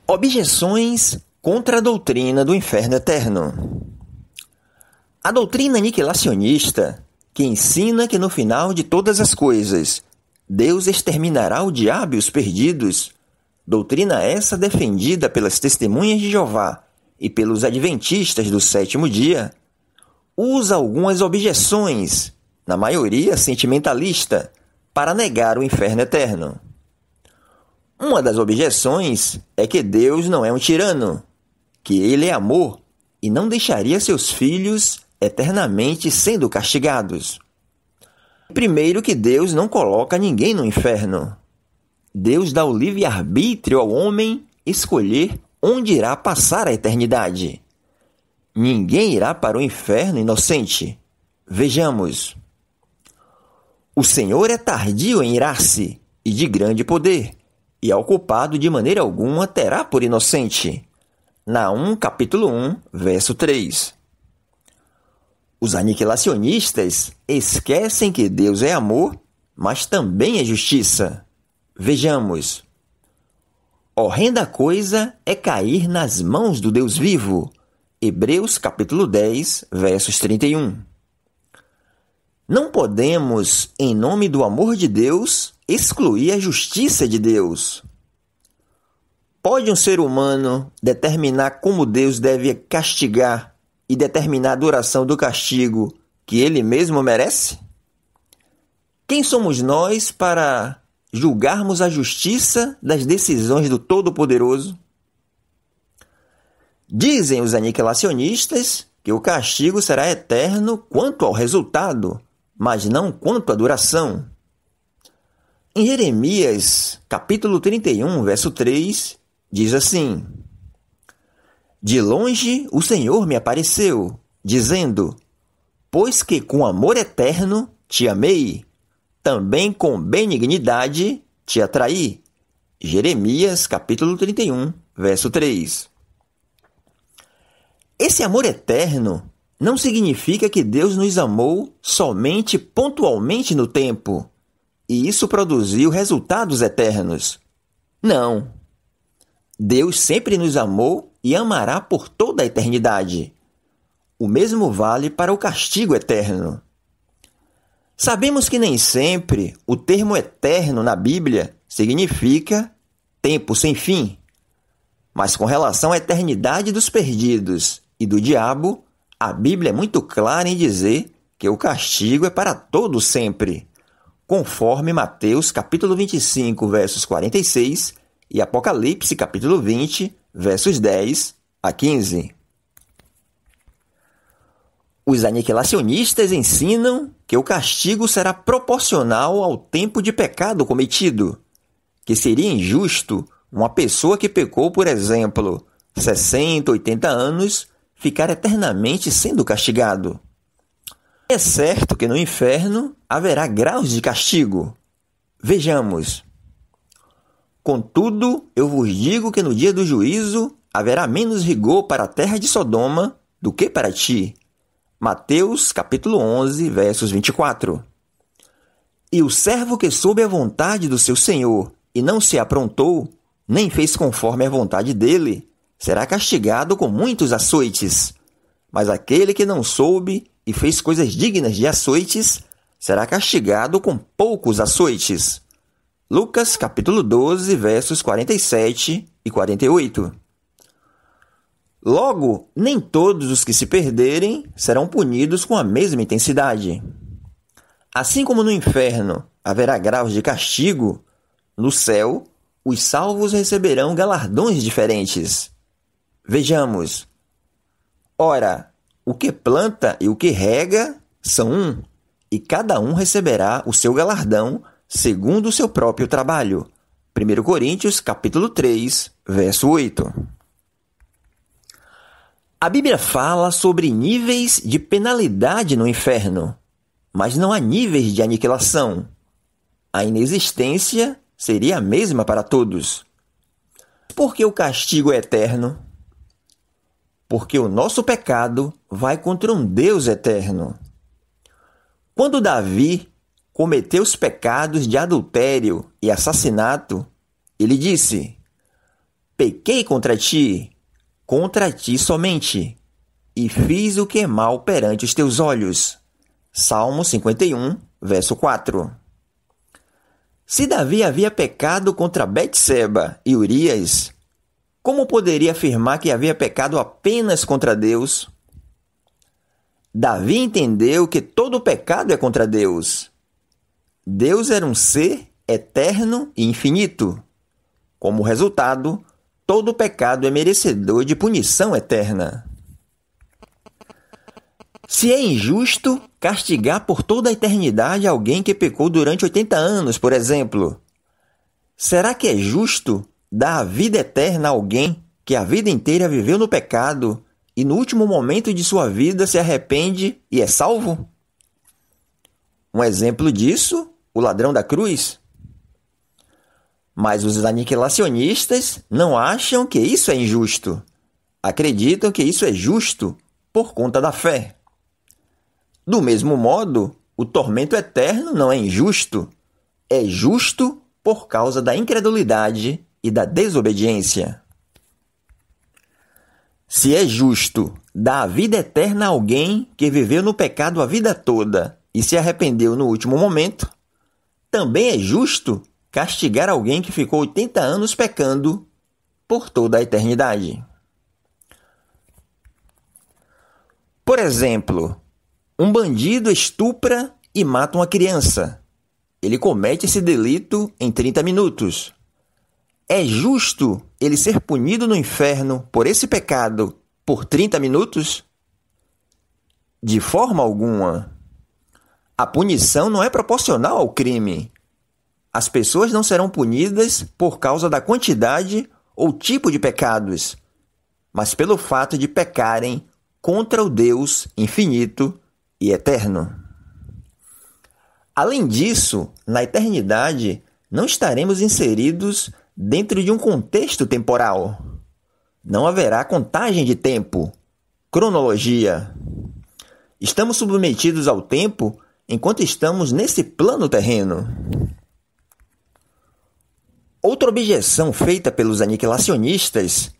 Objeções contra a doutrina do inferno eterno. A doutrina aniquilacionista, que ensina que no final de todas as coisas Deus exterminará o diabo e os perdidos, doutrina essa defendida pelas testemunhas de Jeová e pelos adventistas do sétimo dia, usa algumas objeções, na maioria sentimentalista, para negar o inferno eterno. Uma das objeções é que Deus não é um tirano, que ele é amor e não deixaria seus filhos eternamente sendo castigados. Primeiro, que Deus não coloca ninguém no inferno. Deus dá o livre-arbítrio ao homem escolher onde irá passar a eternidade. Ninguém irá para o inferno inocente. Vejamos. O Senhor é tardio em irar-se e de grande poder, e ao culpado de maneira alguma terá por inocente. Naum, capítulo 1, verso 3. Os aniquilacionistas esquecem que Deus é amor, mas também é justiça. Vejamos. Horrenda coisa é cair nas mãos do Deus vivo. Hebreus, capítulo 10, versos 31. Não podemos, em nome do amor de Deus, excluir a justiça de Deus. Pode um ser humano determinar como Deus deve castigar e determinar a duração do castigo que ele mesmo merece? Quem somos nós para julgarmos a justiça das decisões do Todo-Poderoso? Dizem os aniquilacionistas que o castigo será eterno quanto ao resultado, mas não quanto à duração. Em Jeremias, capítulo 31, verso 3, diz assim: De longe o Senhor me apareceu, dizendo: Pois que com amor eterno te amei, também com benignidade te atraí. Jeremias, capítulo 31, verso 3. Esse amor eterno não significa que Deus nos amou somente pontualmente no tempo, e isso produziu resultados eternos. Não. Deus sempre nos amou e amará por toda a eternidade. O mesmo vale para o castigo eterno. Sabemos que nem sempre o termo eterno na Bíblia significa tempo sem fim. Mas com relação à eternidade dos perdidos e do diabo, a Bíblia é muito clara em dizer que o castigo é para todo sempre, conforme Mateus capítulo 25, versos 46 e Apocalipse capítulo 20, versos 10 a 15. Os aniquilacionistas ensinam que o castigo será proporcional ao tempo de pecado cometido, que seria injusto uma pessoa que pecou, por exemplo, 60, 80 anos, ficar eternamente sendo castigado. É certo que no inferno haverá graus de castigo. Vejamos. Contudo, eu vos digo que no dia do juízo haverá menos rigor para a terra de Sodoma do que para ti. Mateus, capítulo 11, versos 24. E o servo que soube a vontade do seu senhor e não se aprontou, nem fez conforme a vontade dele, será castigado com muitos açoites. Mas aquele que não soube e fez coisas dignas de açoites, será castigado com poucos açoites. Lucas, capítulo 12, versos 47 e 48. Logo, nem todos os que se perderem serão punidos com a mesma intensidade. Assim como no inferno haverá graus de castigo, no céu, os salvos receberão galardões diferentes. Vejamos. Ora, o que planta e o que rega são um, e cada um receberá o seu galardão segundo o seu próprio trabalho. 1 Coríntios, capítulo 3, verso 8. A Bíblia fala sobre níveis de penalidade no inferno, mas não há níveis de aniquilação. A inexistência seria a mesma para todos. Por que o castigo é eterno? Porque o nosso pecado vai contra um Deus eterno. Quando Davi cometeu os pecados de adultério e assassinato, ele disse: Pequei contra ti somente, e fiz o que é mal perante os teus olhos. Salmo 51, verso 4. Se Davi havia pecado contra Betseba e Urias, como poderia afirmar que havia pecado apenas contra Deus? Davi entendeu que todo pecado é contra Deus. Deus era um ser eterno e infinito. Como resultado, todo pecado é merecedor de punição eterna. Se é injusto castigar por toda a eternidade alguém que pecou durante 80 anos, por exemplo, será que é justo dar a vida eterna a alguém que a vida inteira viveu no pecado e no último momento de sua vida se arrepende e é salvo? Um exemplo disso, o ladrão da cruz. Mas os aniquilacionistas não acham que isso é injusto. Acreditam que isso é justo por conta da fé. Do mesmo modo, o tormento eterno não é injusto. É justo por causa da incredulidade e da desobediência. Se é justo dar a vida eterna a alguém que viveu no pecado a vida toda e se arrependeu no último momento, também é justo castigar alguém que ficou 80 anos pecando por toda a eternidade. Por exemplo, um bandido estupra e mata uma criança. Ele comete esse delito em 30 minutos. É justo ele ser punido no inferno por esse pecado por 30 minutos? De forma alguma. A punição não é proporcional ao crime. As pessoas não serão punidas por causa da quantidade ou tipo de pecados, mas pelo fato de pecarem contra o Deus infinito e eterno. Além disso, na eternidade, não estaremos inseridos dentro de um contexto temporal. Não haverá contagem de tempo, cronologia. Estamos submetidos ao tempo enquanto estamos nesse plano terreno. Outra objeção feita pelos aniquilacionistas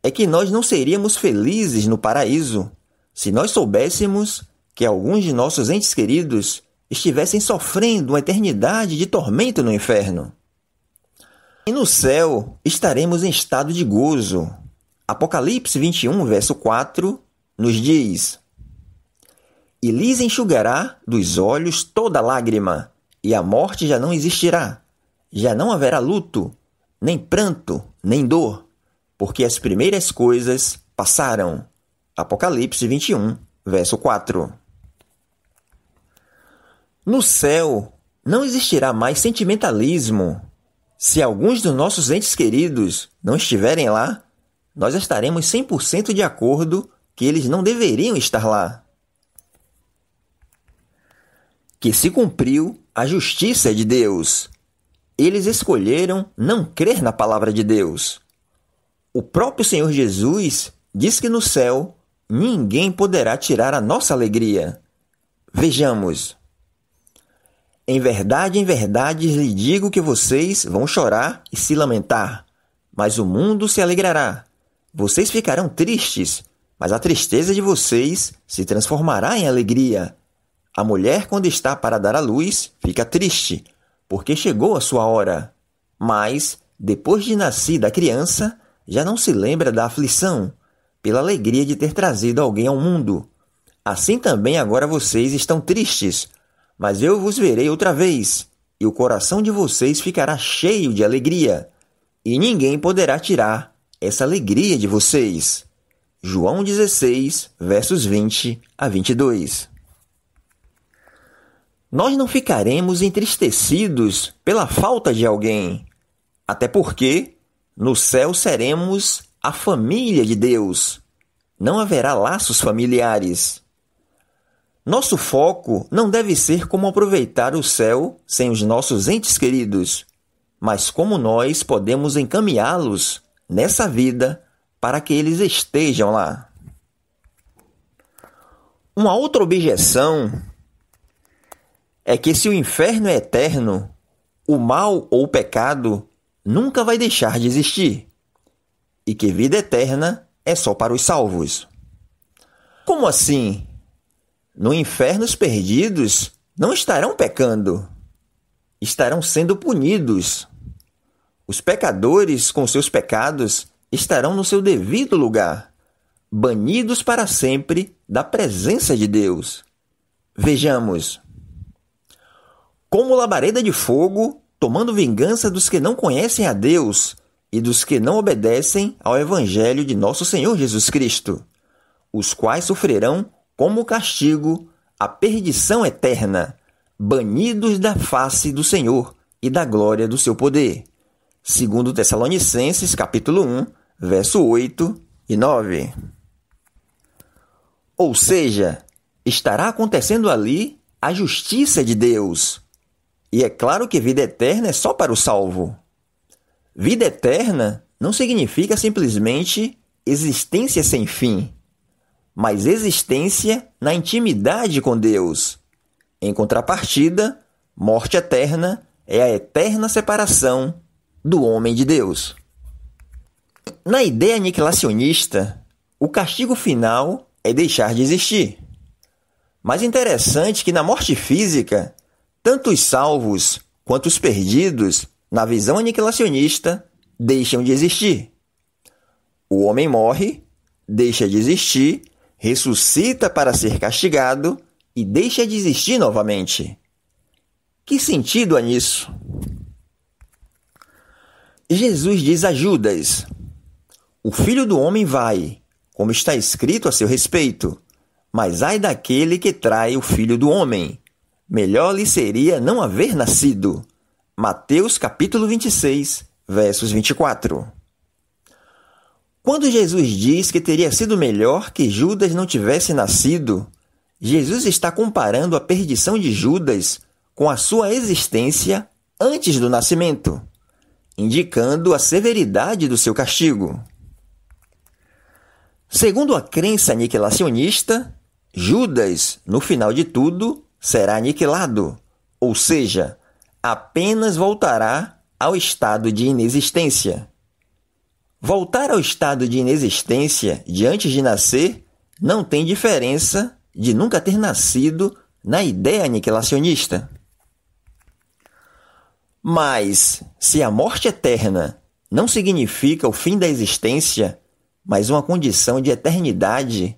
é que nós não seríamos felizes no paraíso se nós soubéssemos que alguns de nossos entes queridos estivessem sofrendo uma eternidade de tormento no inferno. E no céu estaremos em estado de gozo. Apocalipse 21, verso 4, nos diz: E lhes enxugará dos olhos toda lágrima, e a morte já não existirá. Já não haverá luto, nem pranto, nem dor, porque as primeiras coisas passaram. Apocalipse 21, verso 4. No céu, não existirá mais sentimentalismo. Se alguns dos nossos entes queridos não estiverem lá, nós estaremos 100% de acordo que eles não deveriam estar lá. Que se cumpriu a justiça de Deus. Eles escolheram não crer na palavra de Deus. O próprio Senhor Jesus diz que no céu ninguém poderá tirar a nossa alegria. Vejamos. Em verdade lhe digo que vocês vão chorar e se lamentar, mas o mundo se alegrará. Vocês ficarão tristes, mas a tristeza de vocês se transformará em alegria. A mulher, quando está para dar à luz, fica triste, porque chegou a sua hora. Mas, depois de nascida a criança, já não se lembra da aflição, pela alegria de ter trazido alguém ao mundo. Assim também agora vocês estão tristes, mas eu vos verei outra vez, e o coração de vocês ficará cheio de alegria, e ninguém poderá tirar essa alegria de vocês. João 16, versos 20 a 22. Nós não ficaremos entristecidos pela falta de alguém, até porque no céu seremos a família de Deus. Não haverá laços familiares. Nosso foco não deve ser como aproveitar o céu sem os nossos entes queridos, mas como nós podemos encaminhá-los nessa vida para que eles estejam lá. Uma outra objeção é que se o inferno é eterno, o mal ou o pecado nunca vai deixar de existir. e que vida eterna é só para os salvos. Como assim? No inferno os perdidos não estarão pecando, estarão sendo punidos. Os pecadores, com seus pecados, estarão no seu devido lugar, banidos para sempre da presença de Deus. Vejamos. Como labareda de fogo, tomando vingança dos que não conhecem a Deus e dos que não obedecem ao Evangelho de nosso Senhor Jesus Cristo, os quais sofrerão como castigo a perdição eterna, banidos da face do Senhor e da glória do seu poder. Segundo Tessalonicenses, capítulo 1, verso 8 e 9. Ou seja, estará acontecendo ali a justiça de Deus. E é claro que vida eterna é só para o salvo. Vida eterna não significa simplesmente existência sem fim, mas existência na intimidade com Deus. Em contrapartida, morte eterna é a eterna separação do homem de Deus. Na ideia aniquilacionista, o castigo final é deixar de existir. Mas interessante que na morte física, tanto os salvos quanto os perdidos, na visão aniquilacionista, deixam de existir. O homem morre, deixa de existir, ressuscita para ser castigado e deixa de existir novamente. Que sentido há nisso? Jesus diz a Judas: o Filho do Homem vai, como está escrito a seu respeito, mas ai daquele que trai o Filho do Homem. Melhor lhe seria não haver nascido. Mateus capítulo 26, versos 24. Quando Jesus diz que teria sido melhor que Judas não tivesse nascido, Jesus está comparando a perdição de Judas com a sua existência antes do nascimento, indicando a severidade do seu castigo. Segundo a crença aniquilacionista, Judas, no final de tudo, será aniquilado, ou seja, apenas voltará ao estado de inexistência. Voltar ao estado de inexistência de antes de nascer não tem diferença de nunca ter nascido na ideia aniquilacionista. Mas, se a morte eterna não significa o fim da existência, mas uma condição de eternidade,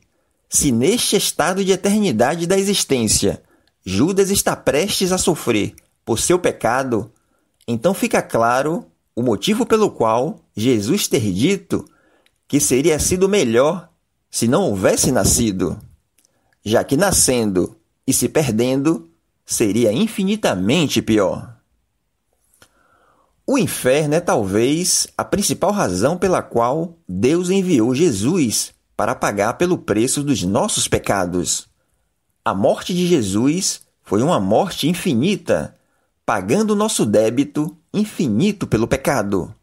se neste estado de eternidade da existência Judas está prestes a sofrer por seu pecado, então fica claro o motivo pelo qual Jesus ter dito que seria sido melhor se não houvesse nascido, já que nascendo e se perdendo seria infinitamente pior. O inferno é talvez a principal razão pela qual Deus enviou Jesus para pagar pelo preço dos nossos pecados. A morte de Jesus foi uma morte infinita, pagando o nosso débito infinito pelo pecado,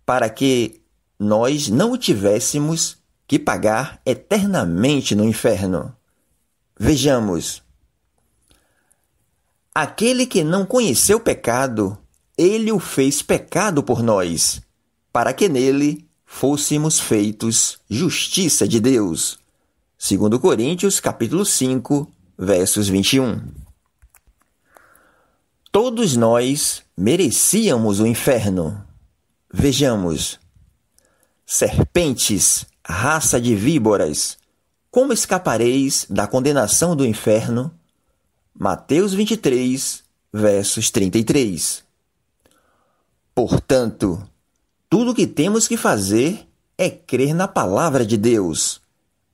para que nós não o tivéssemos que pagar eternamente no inferno. Vejamos. Aquele que não conheceu pecado, ele o fez pecado por nós, para que nele fôssemos feitos justiça de Deus. 2 Coríntios, capítulo 5, versos 21. Todos nós merecíamos o inferno. Vejamos. Serpentes, raça de víboras, como escapareis da condenação do inferno? Mateus 23, versos 33. Portanto, tudo o que temos que fazer é crer na palavra de Deus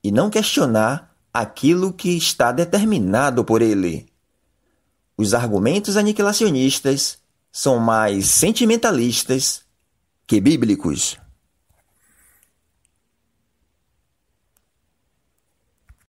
e não questionar aquilo que está determinado por ele. Os argumentos aniquilacionistas são mais sentimentalistas que bíblicos.